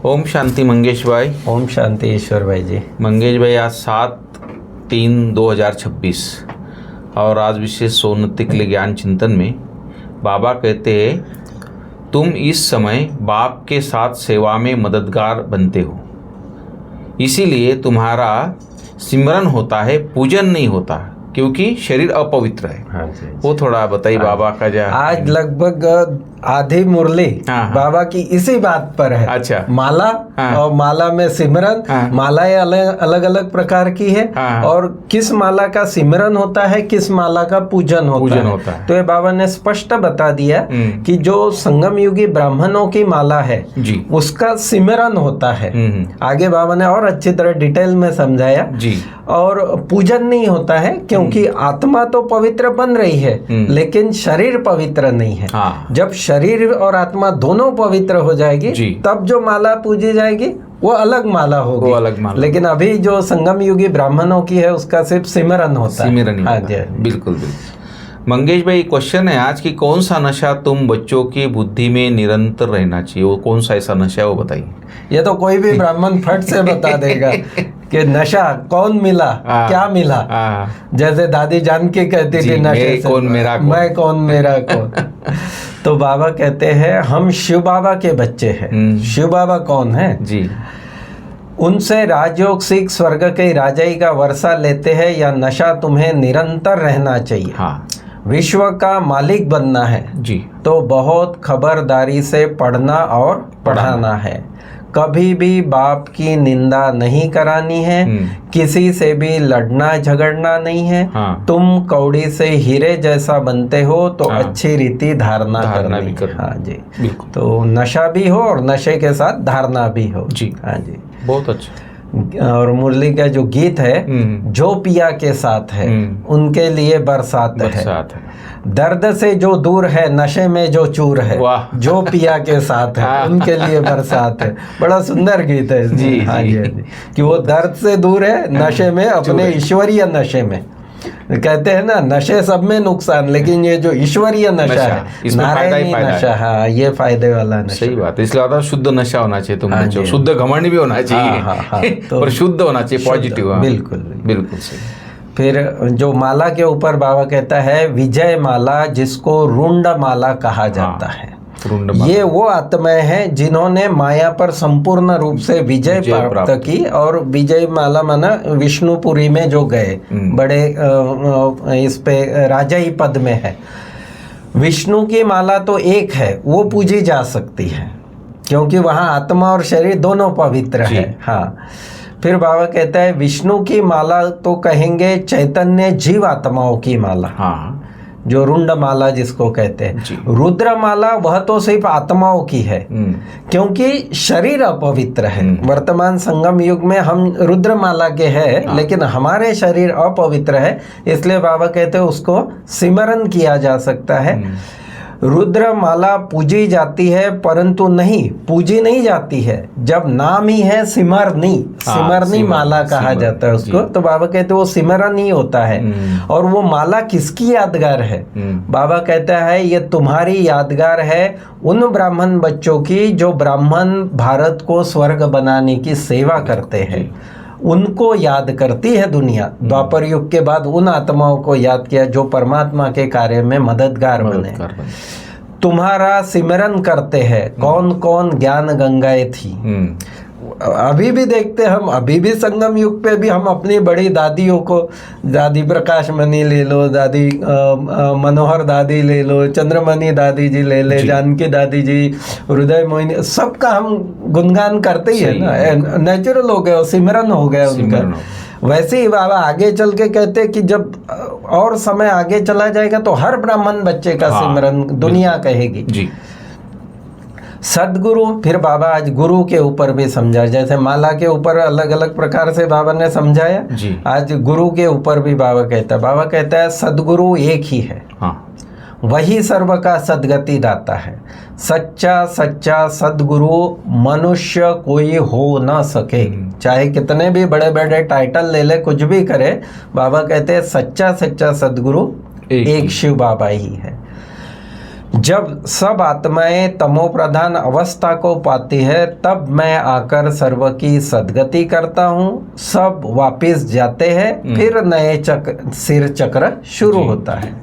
ओम शांति मंगेश भाई। ओम शांति ईश्वर भाई जी। मंगेश भाई, आज 7/3/2026 और आज विशेष सोन्नति के लिए ज्ञान चिंतन में बाबा कहते हैं, तुम इस समय बाप के साथ सेवा में मददगार बनते हो, इसीलिए तुम्हारा सिमरन होता है, पूजन नहीं होता, क्योंकि शरीर अपवित्र है। हाँ जी। वो थोड़ा बताइए बाबा का। जा आज लगभग आधी मुरली बाबा की इसी बात पर है। अच्छा। माला और माला में सिमरन। मालाएं अलग अलग प्रकार की है और किस माला का सिमरन होता है, किस माला का पूजन होता है। तो ये बाबा ने स्पष्ट बता दिया कि जो संगम युगी ब्राह्मणों की माला है जी, उसका सिमरन होता है। आगे बाबा ने और अच्छी तरह डिटेल में समझाया जी। और पूजन नहीं होता है, क्योंकि आत्मा तो पवित्र बन रही है लेकिन शरीर पवित्र नहीं है। जब शरीर और आत्मा दोनों पवित्र हो जाएगी तब जो माला पूजी जाएगी वो अलग माला होगी, वो अलग माला। लेकिन अभी जो संगम युगी ब्राह्मणों की है उसका सिर्फ सिमरन होता है। हाँ जी, बिल्कुल बिल्कुल। मंगेश भाई, क्वेश्चन है आज की, कौन सा नशा तुम बच्चों की बुद्धि में निरंतर रहना चाहिए, वो कौन सा ऐसा नशा है वो बताइए। ये तो कोई भी ब्राह्मण फट से बता देगा कि नशा कौन मिला, क्या मिला। जैसे दादी जान के कहती थी, नशे से कौन मेरा कौन, मैं कौन मेरा कौन। तो बाबा कहते हैं हम शिव बाबा के बच्चे हैं। शिव बाबा कौन है जी? उनसे राजयोग सीख स्वर्ग के राजाई का वर्षा लेते हैं या नशा तुम्हें निरंतर रहना चाहिए। विश्व का मालिक बनना है जी, तो बहुत खबरदारी से पढ़ना और पढ़ाना है। कभी भी बाप की निंदा नहीं करानी है, किसी से भी लड़ना झगड़ना नहीं है। तुम कौड़ी से हीरे जैसा बनते हो तो अच्छी रीति धारणा करनी है। हाँ जी, तो नशा भी हो और नशे के साथ धारणा भी हो जी। हाँ जी, बहुत अच्छा। और मुरली का जो गीत है, जो पिया के साथ है उनके लिए बरसात है। दर्द से जो दूर है, नशे में जो चूर है, जो पिया के साथ है उनके लिए बरसात है। बड़ा सुंदर गीत है जी। हाँ जी, कि वो दर्द से दूर है, नशे में, अपने ईश्वरीय नशे में। कहते हैं ना, नशे सब में नुकसान, लेकिन ये जो ईश्वरीय नशा है, नारायणी नशा, हाँ ये फायदे वाला नशा। सही बात है। इसलिए आता शुद्ध नशा होना चाहिए तुम बच्चों, शुद्ध घमंड भी होना चाहिए पर शुद्ध होना चाहिए, पॉजिटिव। बिल्कुल बिल्कुल सही। फिर जो माला के ऊपर बाबा कहता है, विजय माला जिसको रुंड माला कहा जाता है। ये वो आत्माएं हैं जिन्होंने माया पर संपूर्ण रूप से विजय प्राप्त की। और विजय माला माना विष्णुपुरी में जो गए, बड़े इस पे राजाई पद में है। विष्णु की माला तो एक है, वो पूजी जा सकती है क्योंकि वहाँ आत्मा और शरीर दोनों पवित्र है। हाँ, फिर बाबा कहता है विष्णु की माला तो कहेंगे चैतन्य जीव आत्माओं की माला। हाँ, जो रुंड माला जिसको कहते हैं। रुद्र माला वह तो सिर्फ आत्माओं की है, क्योंकि शरीर अपवित्र है। वर्तमान संगम युग में हम रुद्र माला के हैं, लेकिन हमारे शरीर अपवित्र है, इसलिए बाबा कहते हैं उसको सिमरन किया जा सकता है। रुद्र माला पूजी जाती है, परंतु नहीं पूजी नहीं जाती है जब नाम ही है सिमरनी माला कहा जाता है उसको। तो बाबा कहते हैं वो सिमरन ही होता है। और वो माला किसकी यादगार है? बाबा कहता है ये तुम्हारी यादगार है उन ब्राह्मण बच्चों की जो ब्राह्मण भारत को स्वर्ग बनाने की सेवा करते हैं। उनको याद करती है दुनिया। द्वापर युग के बाद उन आत्माओं को याद किया जो परमात्मा के कार्य में मददगार बने। तुम्हारा सिमरन करते हैं कौन कौन ज्ञान गंगाएं थी। अभी भी देखते हम, अभी भी संगम युग पे भी हम अपनी बड़ी दादियों को, दादी प्रकाश मणि ले लो, दादी मनोहर दादी ले लो, चंद्रमणि दादी जी ले ले, जानकी दादी जी, हृदय मोहिनी, सबका हम गुणगान करते ही है ना। नेचुरल हो गया, सिमरन हो गया उनका। वैसे ही बाबा आगे चल के कहते हैं कि जब और समय आगे चला जाएगा तो हर ब्राह्मण बच्चे का सिमरन दुनिया कहेगी जी। सदगुरु, फिर बाबा आज गुरु के ऊपर भी समझा, जैसे माला के ऊपर अलग अलग प्रकार से बाबा ने समझाया, आज गुरु के ऊपर भी बाबा कहता है सदगुरु एक ही है। वही सर्व का सदगति दाता है। सच्चा सदगुरु मनुष्य कोई हो ना सके। चाहे कितने भी बड़े बड़े टाइटल ले ले, कुछ भी करे, बाबा कहते हैं सच्चा सदगुरु एक शिव बाबा ही है। जब सब आत्माएं तमो प्रधान अवस्था को पाती है तब मैं आकर सर्व की सद्गति करता हूँ, सब वापिस जाते हैं, फिर नए सिर चक्र शुरू होता है।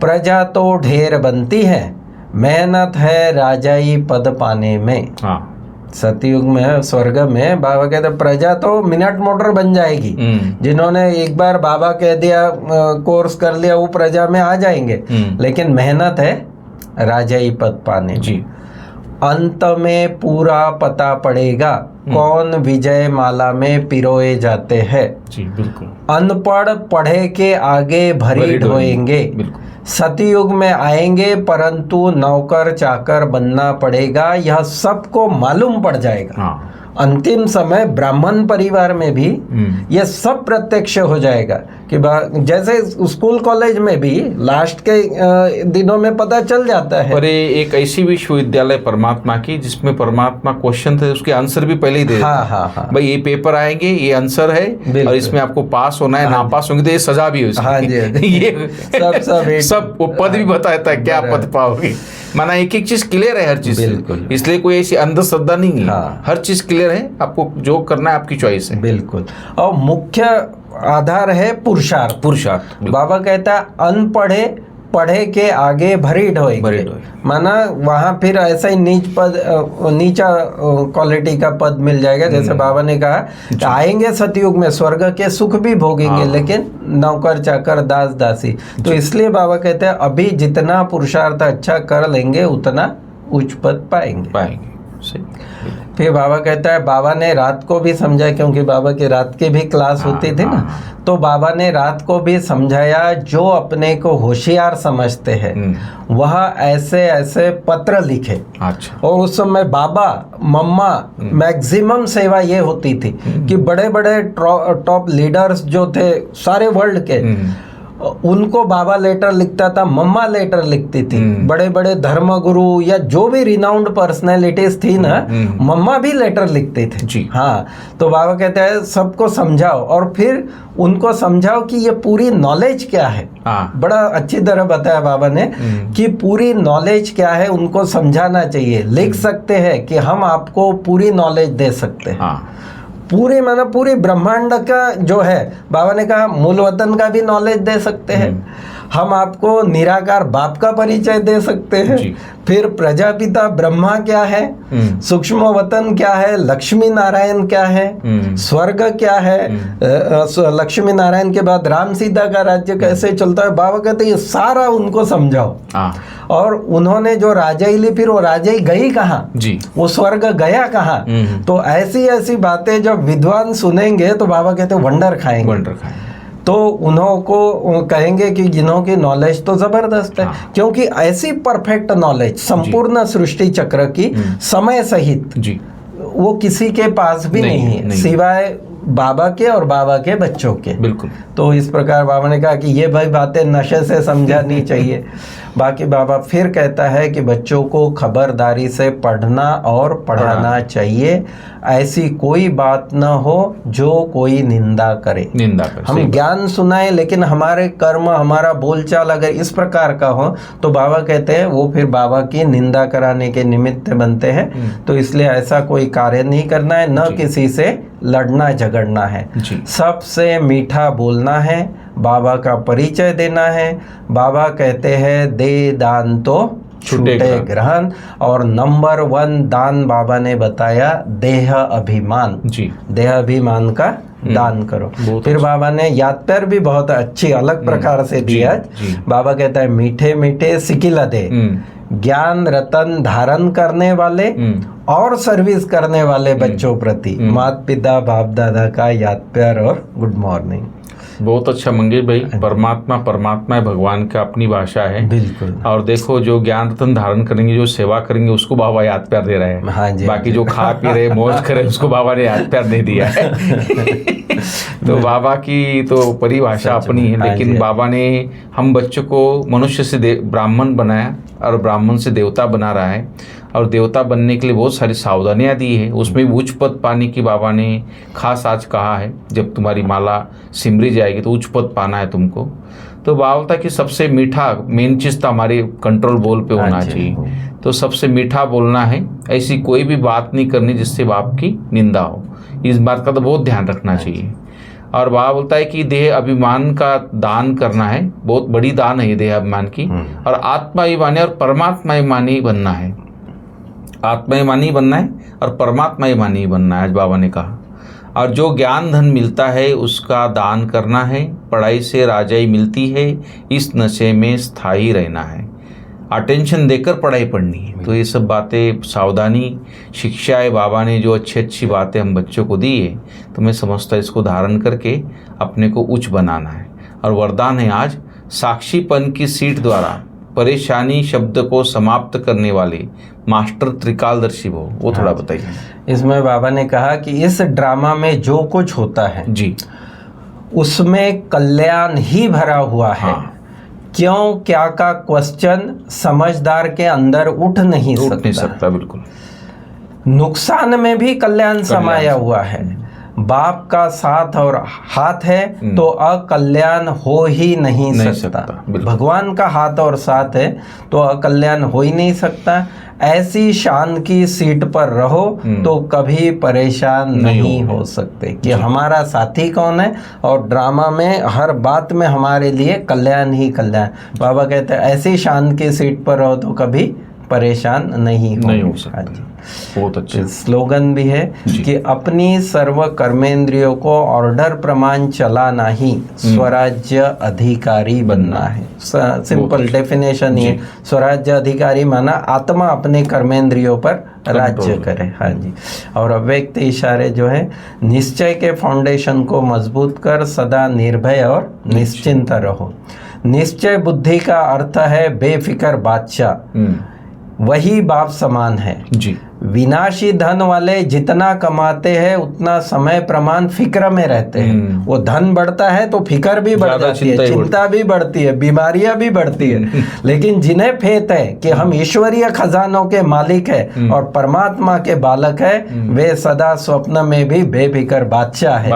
प्रजा तो ढेर बनती है, मेहनत है राजाई पद पाने में। हाँ, सतयुग में स्वर्ग में बाबा कहते प्रजा तो मिनट मोटर बन जाएगी। जिन्होंने एक बार बाबा कह दिया कोर्स कर लिया वो प्रजा में आ जाएंगे, लेकिन मेहनत है राजाई पद पाने जी। अंत में पूरा पता पड़ेगा कौन विजय माला में पिरोए जाते हैं। जी बिल्कुल। अनपढ़ पढ़े के आगे भरी ढोएंगे। बिल्कुल। सतयुग में आएंगे परंतु नौकर चाकर बनना पड़ेगा, यह सबको मालूम पड़ जाएगा। हाँ। अंतिम समय ब्राह्मण परिवार में भी यह सब प्रत्यक्ष हो जाएगा कि जैसे स्कूल कॉलेज में भी लास्ट के दिनों में पता चल जाता है। और ये एक ऐसी विश्वविद्यालय परमात्मा की जिसमें परमात्मा क्वेश्चन थे उसके आंसर भी पहले ही दे देते हैं। हाँ। भाई ये पेपर आएंगे, ये आंसर है और इसमें आपको पास होना है, ना पास होंगे तो ये सजा भी है उसकी। हाँ जी। ये सब वो पद भी बताता है क्या पद पाओगे। माना एक एक चीज क्लियर है, हर चीज बिल्कुल। इसलिए कोई ऐसी अंधश्रद्धा नहीं है। हाँ। हर चीज क्लियर है, आपको जो करना है आपकी चॉइस है। बिल्कुल। और मुख्य आधार है पुरुषार्थ। बाबा कहता है अनपढ़े पढ़े के आगे भरी ढोएंगे। माना वहाँ फिर ऐसा ही नीचा क्वालिटी का पद मिल जाएगा। जैसे बाबा ने कहा आएंगे सतयुग में स्वर्ग के सुख भी भोगेंगे, लेकिन नौकर चाकर दास दासी। तो इसलिए बाबा कहते हैं अभी जितना पुरुषार्थ अच्छा कर लेंगे उतना उच्च पद पाएंगे। फिर बाबा कहता है बाबा ने रात को भी समझाया, क्योंकि बाबा की रात की भी क्लास होती थी ना, तो बाबा ने रात को भी समझाया जो अपने को होशियार समझते हैं वह ऐसे ऐसे पत्र लिखे। अच्छा। और उस समय बाबा मम्मा मैक्सिमम सेवा ये होती थी कि बड़े बड़े टॉप लीडर्स जो थे सारे वर्ल्ड के, उनको बाबा लेटर लिखता था, मम्मा लेटर लिखती थी। बड़े बड़े धर्मगुरु या जो भी रिनाउंड पर्सनैलिटीज थी ना, मम्मा भी लेटर लिखते थे जी। हाँ। तो बाबा कहते हैं सबको समझाओ और फिर उनको समझाओ कि ये पूरी नॉलेज क्या है। बड़ा अच्छी तरह बताया बाबा ने कि पूरी नॉलेज क्या है उनको समझाना चाहिए। लिख सकते हैं कि हम आपको पूरी नॉलेज दे सकते हैं। पूरे माना पूरे ब्रह्मांड का जो है, बाबा ने कहा मूल वतन का भी नॉलेज दे सकते हैं। हम आपको निराकार बाप का परिचय दे सकते हैं। फिर प्रजापिता ब्रह्मा क्या है, सूक्ष्म वतन क्या है, लक्ष्मी नारायण क्या है, स्वर्ग क्या है, लक्ष्मी नारायण के बाद राम सीता का राज्य कैसे चलता है। बाबा कहते ये सारा उनको समझाओ। और उन्होंने जो राजाई ली, फिर वो राजाई गई कहाँ, वो स्वर्ग गया कहाँ। तो ऐसी ऐसी बातें जब विद्वान सुनेंगे तो बाबा कहते वंडर खाएंगे। तो उन्हों को कहेंगे कि जिन्हों की नॉलेज तो जबरदस्त है। क्योंकि ऐसी परफेक्ट नॉलेज संपूर्ण सृष्टि चक्र की समय सहित वो किसी के पास भी नहीं है सिवाय बाबा के और बाबा के बच्चों के। बिल्कुल। तो इस प्रकार बाबा ने कहा कि ये भाई बातें नशे से समझानी चाहिए। बाकी बाबा फिर कहता है कि बच्चों को खबरदारी से पढ़ना और पढ़ाना चाहिए। ऐसी कोई बात न हो जो कोई निंदा करे। हम ज्ञान सुनाए लेकिन हमारे कर्म हमारा बोलचाल अगर इस प्रकार का हो तो बाबा कहते हैं वो फिर बाबा की निंदा कराने के निमित्त बनते हैं। तो इसलिए ऐसा कोई कार्य नहीं करना है, न किसी से लड़ना झगड़ना है, सबसे मीठा बोलना है, बाबा का परिचय देना है। बाबा कहते हैं दे दान तो छूटे ग्रहण। और नंबर 1 दान बाबा ने बताया देह अभिमान। देह अभिमान का दान करो। फिर बाबा ने याद पर भी बहुत अच्छी अलग प्रकार से दिया। बाबा कहता है मीठे मीठे सिकिला दे, ज्ञान रतन धारण करने वाले और सर्विस करने वाले बच्चों प्रति माता पिता बाप दादा का याद प्यार और गुड मॉर्निंग। बहुत अच्छा मंगेश भाई। परमात्मा है, भगवान का अपनी भाषा है। बिल्कुल। और देखो जो ज्ञान रतन धारण करेंगे, जो सेवा करेंगे उसको बाबा याद प्यार दे रहे हैं। हाँ जी। बाकी जो खा पी रहे मौज करे उसको बाबा ने याद प्यार नहीं दिया है। तो बाबा की तो परिभाषा अपनी है, लेकिन बाबा ने हम बच्चों को मनुष्य से ब्राह्मण बनाया और ब्राह्मण से देवता बना रहा है। और देवता बनने के लिए बहुत सारी सावधानियां दी है। उसमें उच्च पद पाने की बाबा ने खास आज कहा है, जब तुम्हारी माला सिमरी जाएगी तो उच्च पद पाना है तुमको। तो बाबा बोलता है कि सबसे मीठा मेन चीज़ तो हमारी कंट्रोल बोल पे होना चाहिए। तो सबसे मीठा बोलना है, ऐसी कोई भी बात नहीं करनी जिससे बाप की निंदा हो। इस बात का तो बहुत ध्यान रखना चाहिए। और बाबा बोलता है कि देह अभिमान का दान करना है, बहुत बड़ी दान है ये देह अभिमान की। और आत्माभिमानी और परमात्माभिमानी बनना है। आत्माभिमानी बनना है और परमात्माभिमानी बनना है, आज बाबा ने कहा। और जो ज्ञान धन मिलता है उसका दान करना है। पढ़ाई से राजाई मिलती है, इस नशे में स्थायी रहना है। अटेंशन देकर पढ़ाई पढ़नी है। तो ये सब बातें, सावधानी शिक्षाएं बाबा ने जो अच्छी अच्छी बातें हम बच्चों को दी है, तो मैं समझता इसको धारण करके अपने को उच्च बनाना है। और वरदान है आज साक्षीपन की सीट द्वारा परेशानी शब्द को समाप्त करने वाले मास्टर त्रिकालदर्शी हो, वो थोड़ा बताइए। इसमें बाबा ने कहा कि इस ड्रामा में जो कुछ होता है जी, उसमें कल्याण ही भरा हुआ है। हाँ। क्यों क्या का क्वेश्चन समझदार के अंदर उठ नहीं सकता। बिल्कुल। नुकसान में भी कल्याण समाया हुआ है। बाप का साथ और हाथ है तो अकल्याण हो ही नहीं सकता। भगवान का हाथ और साथ है तो अकल्याण हो ही नहीं सकता। ऐसी शान की सीट पर रहो तो कभी परेशान नहीं हो सकते कि हमारा साथी कौन है, और ड्रामा में हर बात में हमारे लिए कल्याण ही कल्याण। बाबा कहते हैं ऐसी शान की सीट पर रहो तो कभी परेशान नहीं हो सकता। बहुत अच्छे स्लोगन भी है कि अपनी सर्व कर्मेंद्रियों को ऑर्डर प्रमाण चलाना ही स्वराज्य अधिकारी बनना है। सिंपल डेफिनेशन ये, स्वराज्य अधिकारी माना आत्मा अपने कर्मेंद्रियों पर राज्य करे। हाँ जी। और अव्यक्त इशारे जो है, निश्चय के फाउंडेशन को मजबूत कर सदा निर्भय और निश्चिंत रहो। निश्चय बुद्धि का अर्थ है बेफिक्र बादशाह, वही बाप समान है जी। विनाशी धन वाले जितना कमाते हैं उतना समय प्रमाण फिक्र में रहते हैं। वो धन बढ़ता है तो फिक्र भी बढ़ जाती है, चिंता भी बढ़ती है, बीमारियां भी बढ़ती है। लेकिन जिन्हें फेत है कि हम ईश्वरीय खजानों के मालिक है और परमात्मा के बालक है, वे सदा स्वप्न में भी बेफिक्र बादशाह है।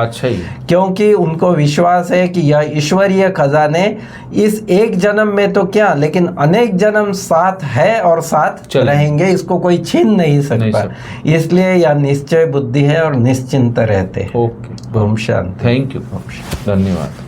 क्योंकि उनको विश्वास है कि यह ईश्वरीय खजाने इस एक जन्म में तो क्या, लेकिन अनेक जन्म साथ है और साथ रहेंगे, इसको कोई छीन नहीं सकता। इसलिए यह निश्चय बुद्धि है और निश्चिंत रहते हैं। ओके, ओम शांति। थैंक यू, धन्यवाद।